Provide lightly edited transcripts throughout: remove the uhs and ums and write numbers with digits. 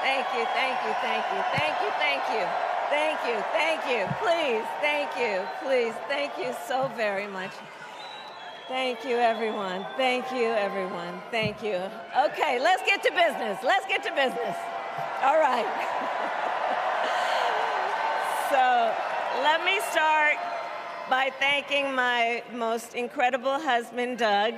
Thank you, thank you, thank you, thank you, thank you, thank you, thank you, please, thank you so very much. Thank you, everyone. Thank you, everyone. Thank you. Okay, let's get to business. Let's get to business. All right. So let me start by thanking my most incredible husband, Doug,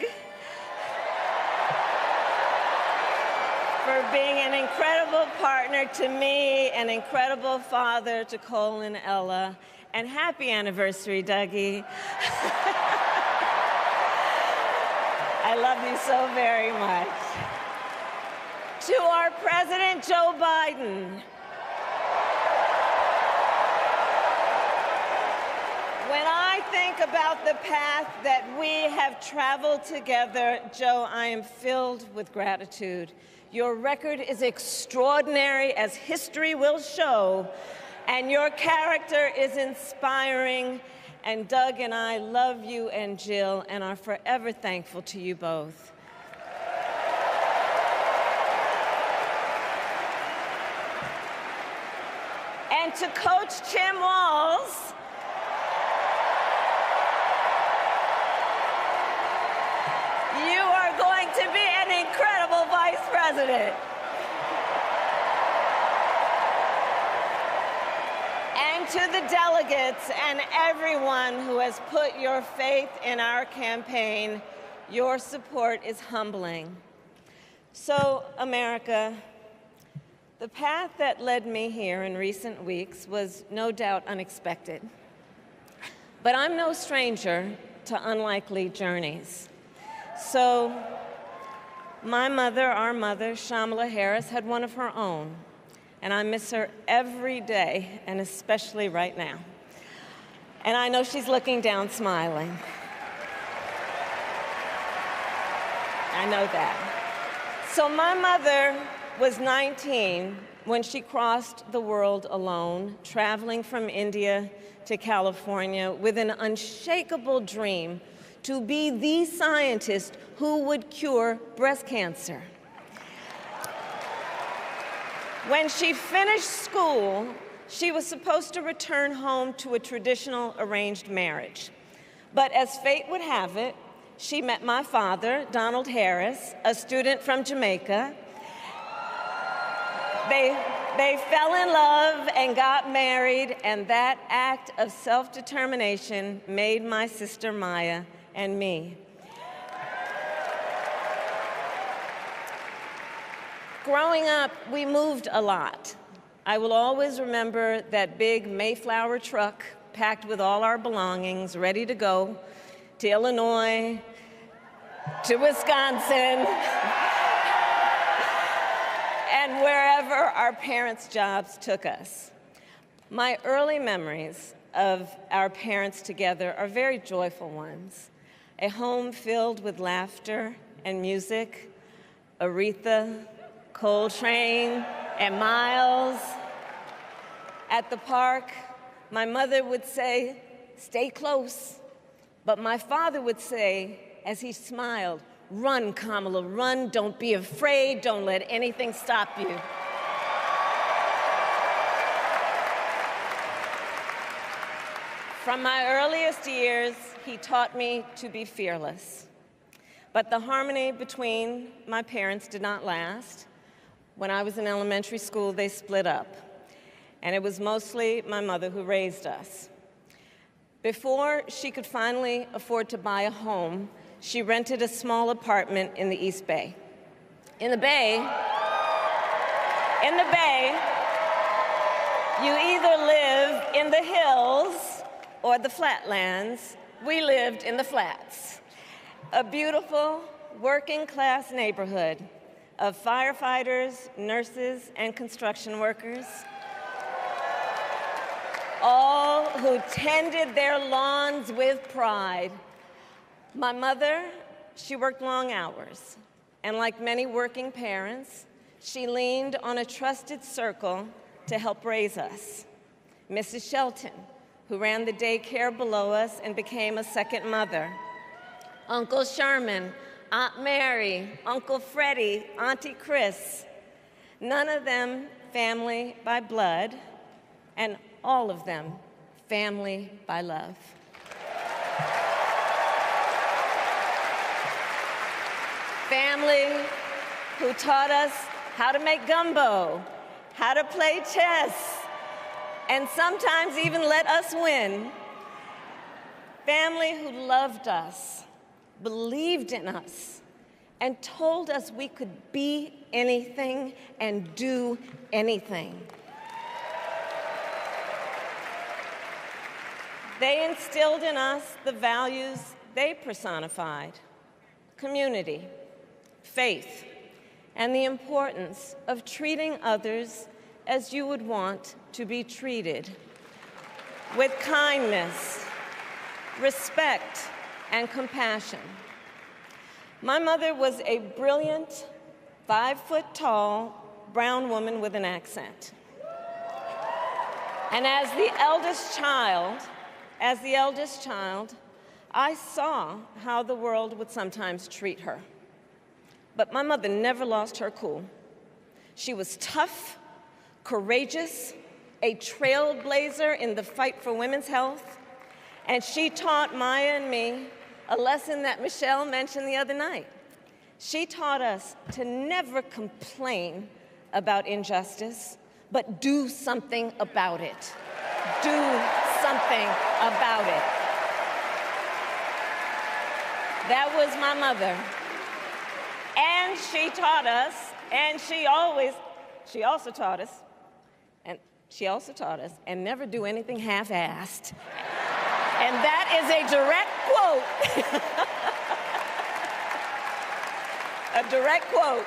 for being an incredible partner to me, an incredible father to Cole and Ella, and happy anniversary, Dougie. I love you so very much. To our President, Joe Biden. When I think about the path that we have traveled together, Joe, I am filled with gratitude. Your record is extraordinary, as history will show, and your character is inspiring. And Doug and I love you and Jill and are forever thankful to you both. And to Coach Tim Walz, you are going to be an incredible vice president. And to the delegates and everyone who has put your faith in our campaign, your support is humbling. So, America, the path that led me here in recent weeks was no doubt unexpected. But I'm no stranger to unlikely journeys. So, my mother, our mother, Kamala Harris, had one of her own. And I miss her every day, and especially right now. And I know she's looking down smiling. I know that. So my mother was 19 when she crossed the world alone, traveling from India to California with an unshakable dream to be the scientist who would cure breast cancer. When she finished school, she was supposed to return home to a traditional arranged marriage. But as fate would have it, she met my father, Donald Harris, a student from Jamaica. They fell in love and got married, and that act of self-determination made my sister Maya and me. Growing up, we moved a lot. I will always remember that big Mayflower truck packed with all our belongings, ready to go to Illinois, to Wisconsin, and wherever our parents' jobs took us. My early memories of our parents together are very joyful ones. A home filled with laughter and music, Aretha, Coltrane, and Miles. At the park, my mother would say, "Stay close." But my father would say, as he smiled, "Run, Kamala, run. Don't be afraid. Don't let anything stop you." From my earliest years, he taught me to be fearless. But the harmony between my parents did not last. When I was in elementary school, they split up, and it was mostly my mother who raised us. Before she could finally afford to buy a home, she rented a small apartment in the East Bay. In the Bay, you either live in the hills or the flatlands. We lived in the flats, a beautiful working-class neighborhood of firefighters, nurses, and construction workers, all who tended their lawns with pride. My mother, she worked long hours, and like many working parents, she leaned on a trusted circle to help raise us. Mrs. Shelton, who ran the daycare below us and became a second mother. Uncle Sherman, Aunt Mary, Uncle Freddie, Auntie Chris. none of them family by blood, and all of them family by love. Family who taught us how to make gumbo, how to play chess, and sometimes even let us win. Family who loved us, believed in us, and told us we could be anything and do anything. They instilled in us the values they personified: community, faith, and the importance of treating others as you would want to be treated, with kindness, respect, and compassion. My mother was a brilliant, 5-foot-tall, brown woman with an accent. And as the eldest child, I saw how the world would sometimes treat her. But my mother never lost her cool. She was tough, courageous, a trailblazer in the fight for women's health, and she taught Maya and me a lesson that Michelle mentioned the other night. She taught us to never complain about injustice, but do something about it. Do something about it. That was my mother. And she taught us, and she also taught us, and never do anything half-assed. And that is a direct quote. A direct quote.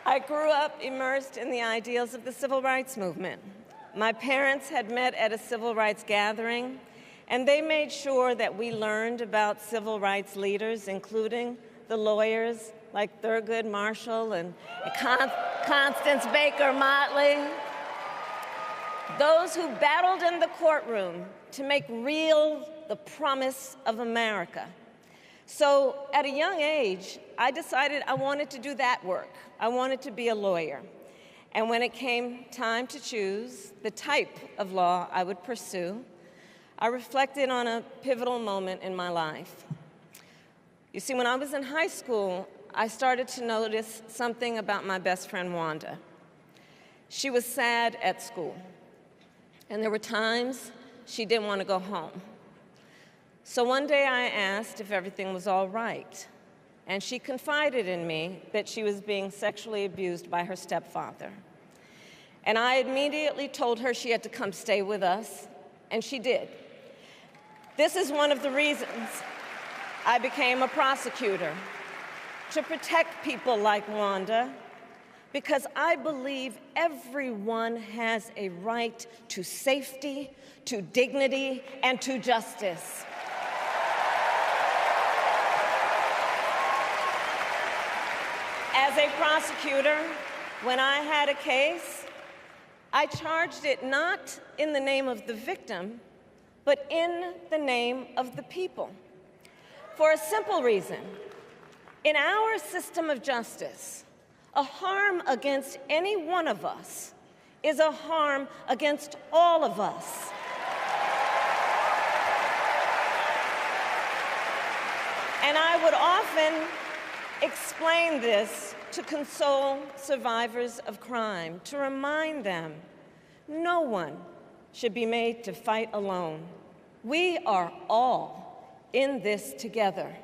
I grew up immersed in the ideals of the civil rights movement. My parents had met at a civil rights gathering, and they made sure that we learned about civil rights leaders, including the lawyers like Thurgood Marshall and Constance Baker Motley, those who battled in the courtroom to make real the promise of America. So at a young age, I decided I wanted to do that work. I wanted to be a lawyer. And when it came time to choose the type of law I would pursue, I reflected on a pivotal moment in my life. You see, when I was in high school, I started to notice something about my best friend, Wanda. She was sad at school, and there were times she didn't want to go home. So one day I asked if everything was all right, and she confided in me that she was being sexually abused by her stepfather. And I immediately told her she had to come stay with us, and she did. This is one of the reasons I became a prosecutor, to protect people like Wanda, because I believe everyone has a right to safety, to dignity, and to justice. As a prosecutor, when I had a case, I charged it not in the name of the victim, but in the name of the people. For a simple reason. In our system of justice, a harm against any one of us is a harm against all of us. And I would often explain this to console survivors of crime, to remind them no one should be made to fight alone. We are all in this together.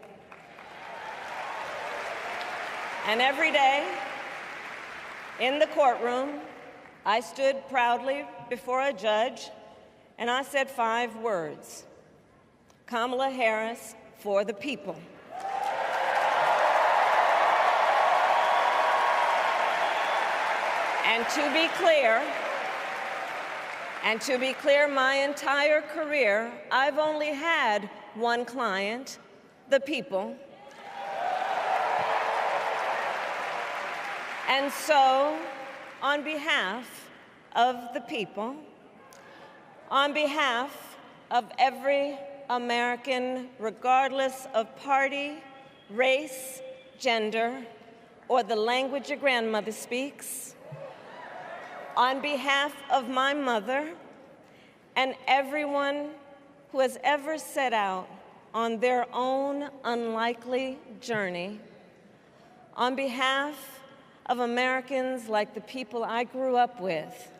And every day, in the courtroom, I stood proudly before a judge, and I said 5 words: Kamala Harris for the people. And to be clear, my entire career, I've only had one client, the people. And so, on behalf of the people, on behalf of every American, regardless of party, race, gender, or the language your grandmother speaks, on behalf of my mother and everyone who has ever set out on their own unlikely journey, on behalf of Americans like the people I grew up with,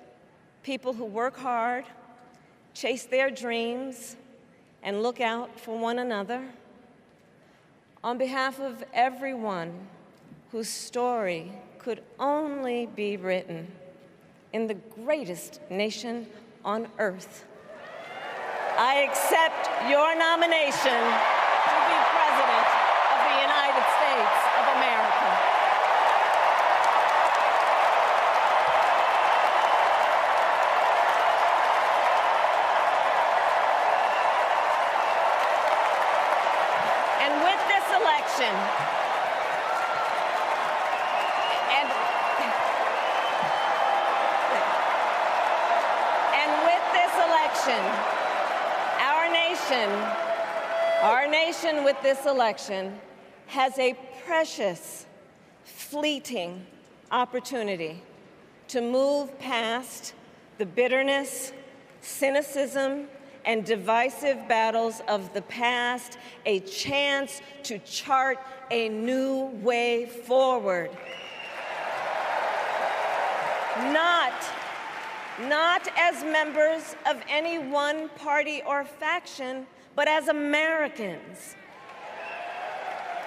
people who work hard, chase their dreams, and look out for one another, on behalf of everyone whose story could only be written in the greatest nation on earth, I accept your nomination to be President of the United States of America. And with this election, our nation with this election has a precious, fleeting opportunity to move past the bitterness, cynicism, and divisive battles of the past, a chance to chart a new way forward. Not as members of any one party or faction, but as Americans.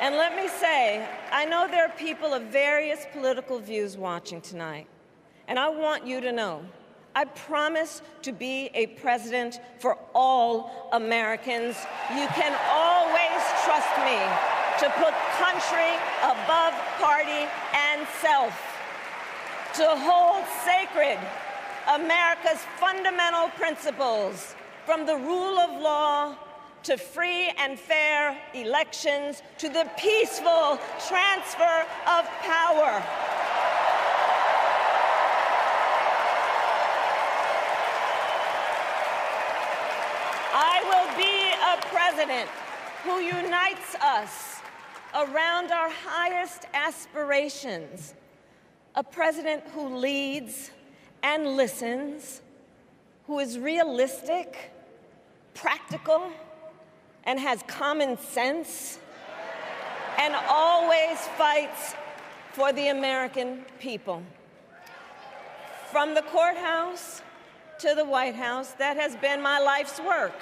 And let me say, I know there are people of various political views watching tonight, and I want you to know, I promise to be a president for all Americans. You can always trust me to put country above party and self, to hold sacred America's fundamental principles, from the rule of law to free and fair elections to the peaceful transfer of power. I will be a president who unites us around our highest aspirations, a president who leads and listens, who is realistic, practical, and has common sense, and always fights for the American people. From the courthouse to the White House, that has been my life's work.